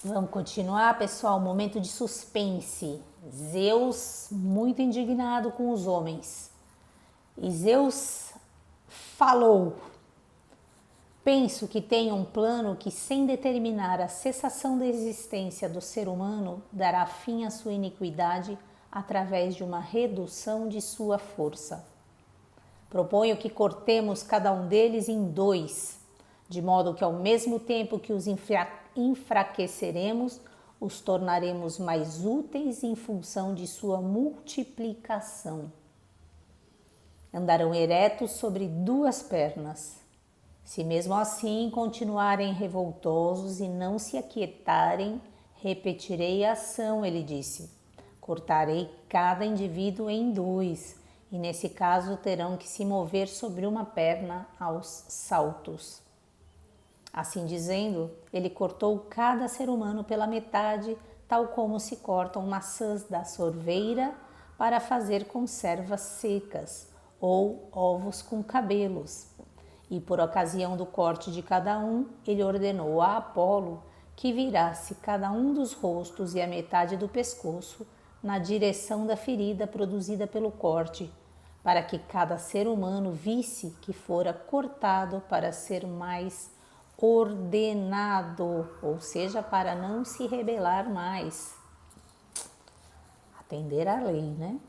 Vamos continuar, pessoal. Momento de suspense. Zeus muito indignado com os homens. E Zeus falou: penso que tenho um plano que, sem determinar a cessação da existência do ser humano, dará fim à sua iniquidade através de uma redução de sua força. Proponho que cortemos cada um deles em dois, de modo que ao mesmo tempo que os enfraqueceremos, os tornaremos mais úteis em função de sua multiplicação. Andarão eretos sobre duas pernas. Se mesmo assim continuarem revoltosos e não se aquietarem, repetirei a ação, ele disse. Cortarei cada indivíduo em dois, e nesse caso terão que se mover sobre uma perna aos saltos. Assim dizendo, ele cortou cada ser humano pela metade, tal como se cortam maçãs da sorveira para fazer conservas secas ou ovos com cabelos. E por ocasião do corte de cada um, ele ordenou a Apolo que virasse cada um dos rostos e a metade do pescoço na direção da ferida produzida pelo corte, para que cada ser humano visse que fora cortado para ser mais ordenado, ou seja, para não se rebelar mais. Atender à lei, né?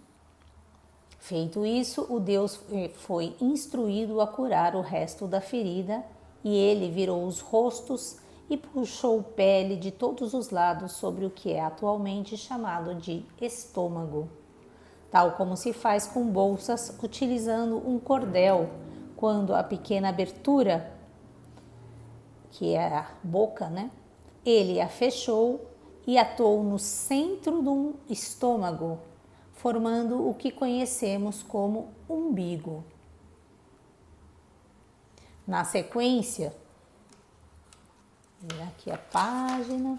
Feito isso, o Deus foi instruído a curar o resto da ferida, e ele virou os rostos e puxou pele de todos os lados sobre o que é atualmente chamado de estômago, tal como se faz com bolsas utilizando um cordel, quando a pequena abertura, que é a boca, né? Ele a fechou e atou no centro do estômago, formando o que conhecemos como umbigo. Na sequência, vou aqui a página,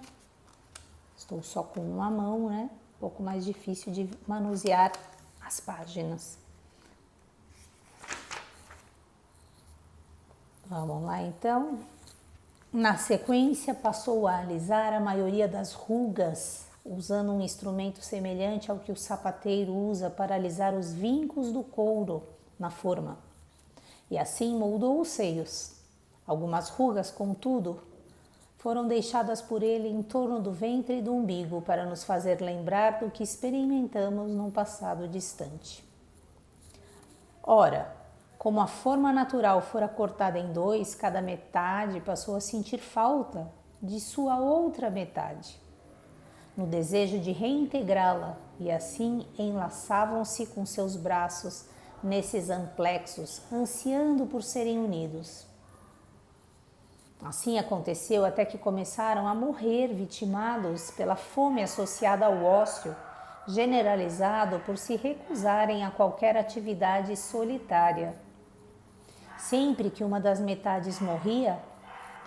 estou só com uma mão, né? Um pouco mais difícil de manusear as páginas. Vamos lá então. Na sequência, passou a alisar a maioria das rugas, usando um instrumento semelhante ao que o sapateiro usa para alisar os vincos do couro na forma. E assim moldou os seios. Algumas rugas, contudo, foram deixadas por ele em torno do ventre e do umbigo para nos fazer lembrar do que experimentamos num passado distante. Ora, como a forma natural fora cortada em dois, cada metade passou a sentir falta de sua outra metade, no desejo de reintegrá-la, e assim enlaçavam-se com seus braços nesses amplexos, ansiando por serem unidos. Assim aconteceu até que começaram a morrer vitimados pela fome associada ao ócio, generalizado por se recusarem a qualquer atividade solitária. Sempre que uma das metades morria,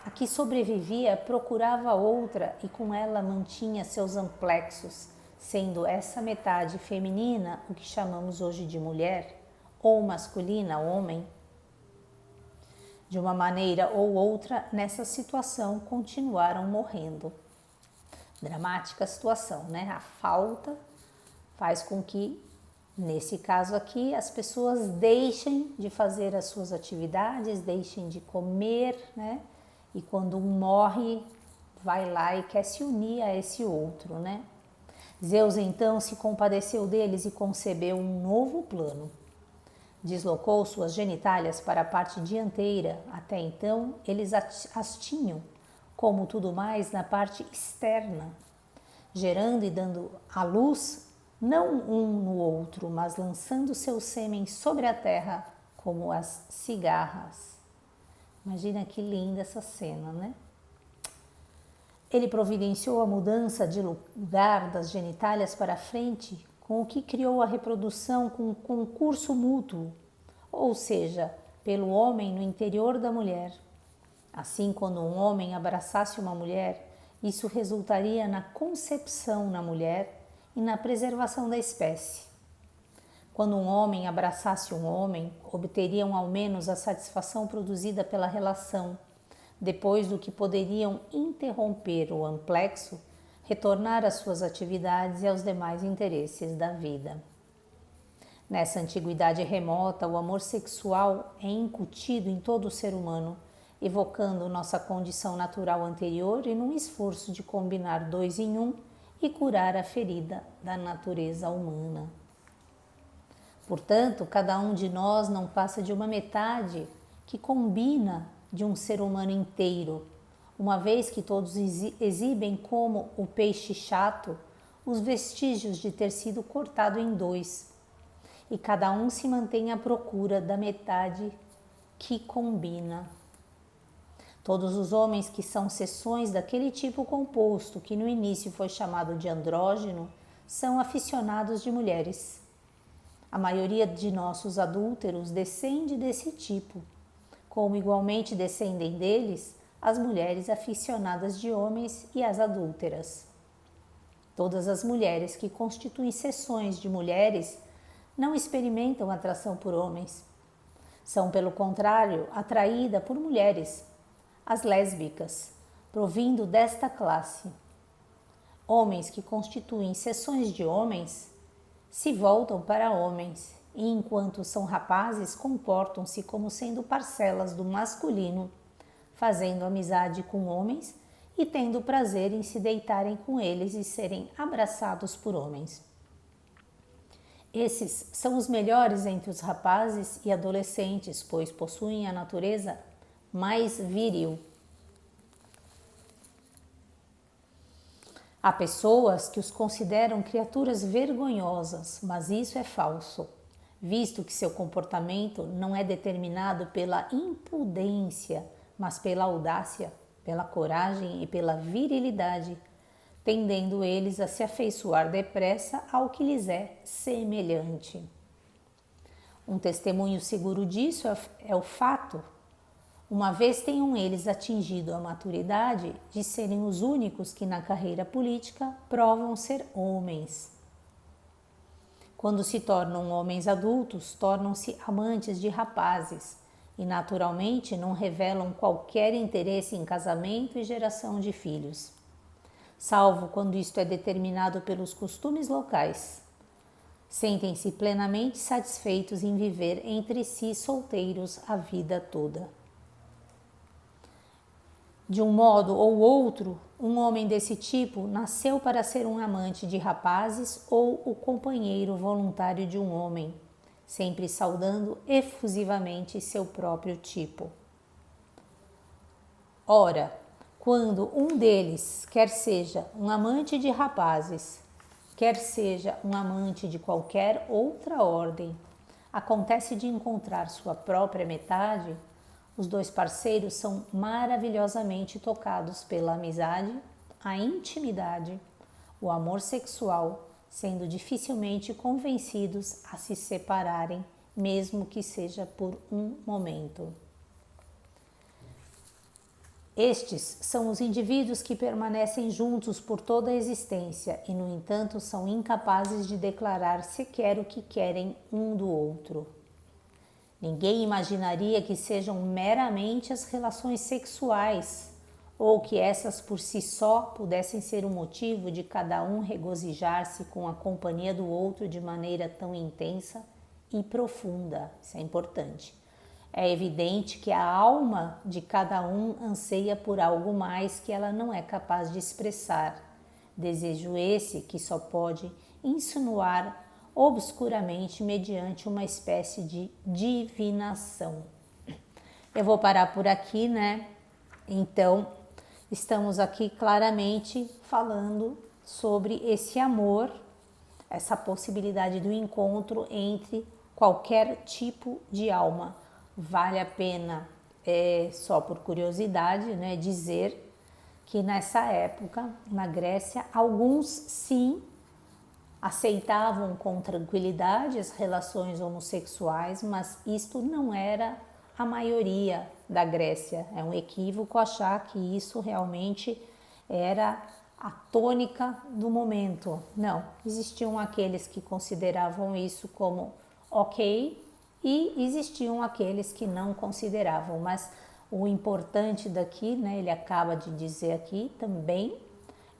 a que sobrevivia procurava outra e com ela mantinha seus amplexos, sendo essa metade feminina o que chamamos hoje de mulher, ou masculina, homem. De uma maneira ou outra, nessa situação continuaram morrendo. Dramática situação, né? A falta faz com que, nesse caso aqui, as pessoas deixem de fazer as suas atividades, deixem de comer, né? E quando um morre, vai lá e quer se unir a esse outro, né? Zeus então se compadeceu deles e concebeu um novo plano. Deslocou suas genitálias para a parte dianteira. Até então, eles as tinham, como tudo mais, na parte externa, gerando e dando à luz, não um no outro, mas lançando seu sêmen sobre a terra, como as cigarras. Imagina que linda essa cena, né? Ele providenciou a mudança de lugar das genitálias para frente, com o que criou a reprodução com concurso mútuo, ou seja, pelo homem no interior da mulher. Assim, quando um homem abraçasse uma mulher, isso resultaria na concepção na mulher e na preservação da espécie. Quando um homem abraçasse um homem, obteriam ao menos a satisfação produzida pela relação, depois do que poderiam interromper o amplexo, retornar às suas atividades e aos demais interesses da vida. Nessa antiguidade remota, o amor sexual é incutido em todo o ser humano, evocando nossa condição natural anterior e num esforço de combinar dois em um e curar a ferida da natureza humana. Portanto, cada um de nós não passa de uma metade que combina de um ser humano inteiro, uma vez que todos exibem como o peixe chato os vestígios de ter sido cortado em dois, e cada um se mantém à procura da metade que combina. Todos os homens que são seções daquele tipo composto que no início foi chamado de andrógeno são aficionados de mulheres. A maioria de nossos adúlteros descende desse tipo, como igualmente descendem deles as mulheres aficionadas de homens e as adúlteras. Todas as mulheres que constituem seções de mulheres não experimentam atração por homens. São, pelo contrário, atraídas por mulheres, as lésbicas, provindo desta classe. Homens que constituem seções de homens se voltam para homens e, enquanto são rapazes, comportam-se como sendo parcelas do masculino, fazendo amizade com homens e tendo prazer em se deitarem com eles e serem abraçados por homens. Esses são os melhores entre os rapazes e adolescentes, pois possuem a natureza mais viril. Há pessoas que os consideram criaturas vergonhosas, mas isso é falso, visto que seu comportamento não é determinado pela impudência, mas pela audácia, pela coragem e pela virilidade, tendendo eles a se afeiçoar depressa ao que lhes é semelhante. Um testemunho seguro disso é o fato, uma vez tenham eles atingido a maturidade, de serem os únicos que na carreira política provam ser homens. Quando se tornam homens adultos, tornam-se amantes de rapazes e naturalmente não revelam qualquer interesse em casamento e geração de filhos, salvo quando isto é determinado pelos costumes locais. Sentem-se plenamente satisfeitos em viver entre si solteiros a vida toda. De um modo ou outro, um homem desse tipo nasceu para ser um amante de rapazes ou o companheiro voluntário de um homem, sempre saudando efusivamente seu próprio tipo. Ora, quando um deles, quer seja um amante de rapazes, quer seja um amante de qualquer outra ordem, acontece de encontrar sua própria metade, os dois parceiros são maravilhosamente tocados pela amizade, a intimidade, o amor sexual, sendo dificilmente convencidos a se separarem, mesmo que seja por um momento. Estes são os indivíduos que permanecem juntos por toda a existência e, no entanto, são incapazes de declarar sequer o que querem um do outro. Ninguém imaginaria que sejam meramente as relações sexuais ou que essas por si só pudessem ser o motivo de cada um regozijar-se com a companhia do outro de maneira tão intensa e profunda. Isso é importante. É evidente que a alma de cada um anseia por algo mais que ela não é capaz de expressar. Desejo esse que só pode insinuar obscuramente mediante uma espécie de divinação. Eu vou parar por aqui, né? Então, estamos aqui claramente falando sobre esse amor, essa possibilidade do encontro entre qualquer tipo de alma. Vale a pena, só por curiosidade, né, dizer que nessa época, na Grécia, alguns sim aceitavam com tranquilidade as relações homossexuais, mas isto não era a maioria da Grécia. É um equívoco achar que isso realmente era a tônica do momento. Não, existiam aqueles que consideravam isso como ok e existiam aqueles que não consideravam, mas O importante daqui, né, ele acaba de dizer aqui também,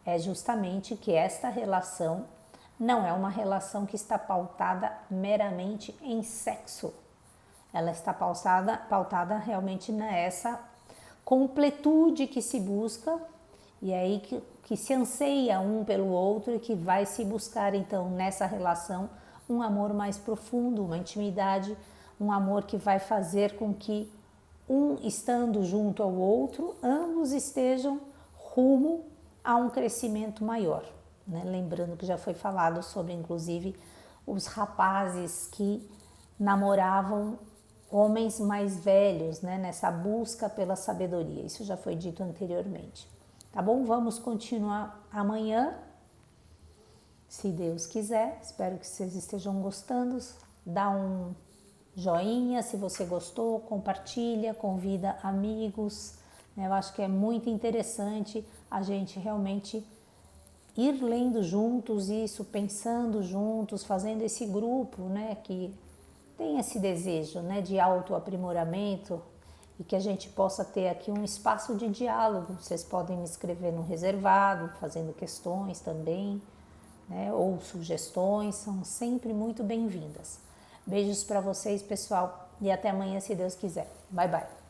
é justamente que esta relação não é uma relação que está meramente em sexo. Ela está pautada realmente nessa completude que se busca e aí que se anseia um pelo outro e que vai se buscar então nessa relação um amor mais profundo, uma intimidade, um amor que vai fazer com que um estando junto ao outro, ambos estejam rumo a um crescimento maior, né? Lembrando que já foi falado sobre inclusive os rapazes que namoravam homens mais velhos, né? Nessa busca pela sabedoria, isso já foi dito anteriormente. Tá bom? Vamos continuar amanhã, se Deus quiser. Espero que vocês estejam gostando. Dá um joinha se você gostou, compartilha, convida amigos. Eu acho que é muito interessante a gente realmente ir lendo juntos isso, pensando juntos, fazendo esse grupo, né, que tem esse desejo, né, de autoaprimoramento e que a gente possa ter aqui um espaço de diálogo. Vocês podem me escrever no reservado, fazendo questões também, né, ou sugestões, são sempre muito bem-vindas. Beijos para vocês, pessoal, e até amanhã, se Deus quiser. Bye, bye.